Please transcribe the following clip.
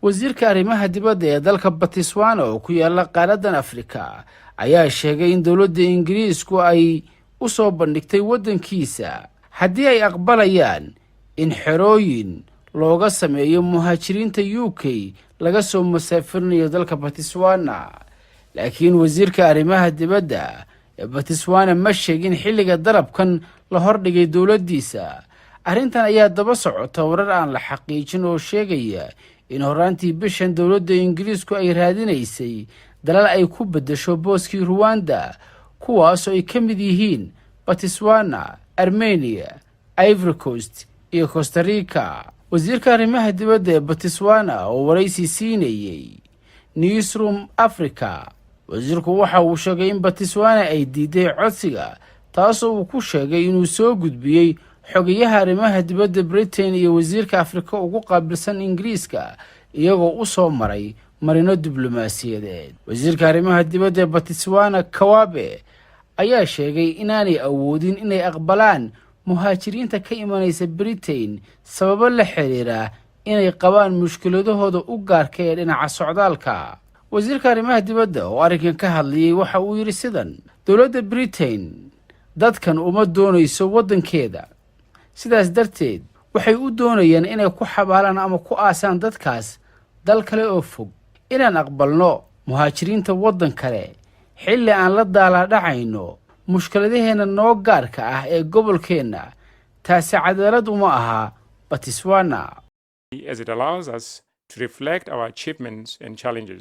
wasiirka arrimaha dibadda ee dalka Botswana oo ku yaala qaaradan Afrika ayaa sheegay in dawladda Ingiriisku ay u soo bandhigtay waddankiisa haddii ay aqbalayaan in xerooyin looga sameeyo muhaajiriinta UK laga soo musaafirinayo dalka Botswana. laakiin wasiirka arrimaha dibadda ee Botswana ma sheegin xilliga dalabkan la hordhigay dawladdiisa. arrintan ayaa daba socota warar aan la xaqiijin oo sheegaya in horaantii bishan dawladda Ingiriisku ay raadinaysay dalal ay ku beddesho booskii Rwanda, kuwaas oo ay ka mid yihiin Botswana, Armenia, Ivory Coast iyo Costa Rica. wasiirka arrimaha dibadda ee Botswana oo waraysi siinayay Newsroom Africa, wasiirku waxa uu sheegay in Botswana ay diiday codsiga, taasoo uu ku sheegay inuu soo gudbiyey xogayaha arrimaha dibadda Britain iyo wasiirka Afrika ugu qaabilsan Ingiriiska iyagoo u soo maray marino diblomaasiyadeed. wasiirka arrimaha dibadda ee Botswana Kawabe ayaa sheegay inaanay awoodin inay aqbalaan muhaajiriinta ka imanaysa Britain sababo la xiriira inay qabaan mushkiladahooda u gaarka ee dhinaca socdaalka. wasiirka arrimaha dibadda oo arrinkan ka hadlayay waxa uu yidhi sidan: dowladda Britain dadkan uma doonayso waddankeeda, sidaas darteed waxay u doonayaan inay ku xabaalaan ama ku aasaan dadkaas dal kale oo fog. inaan aqbalno muhaajiriinta waddan kale xilli aan la daalaadhacayno mushkiladaheena noo gaarka ah ee gobolkeenna, taasi cadaalad uma aha Botswana. As it allows us to reflect our achievements and challenges.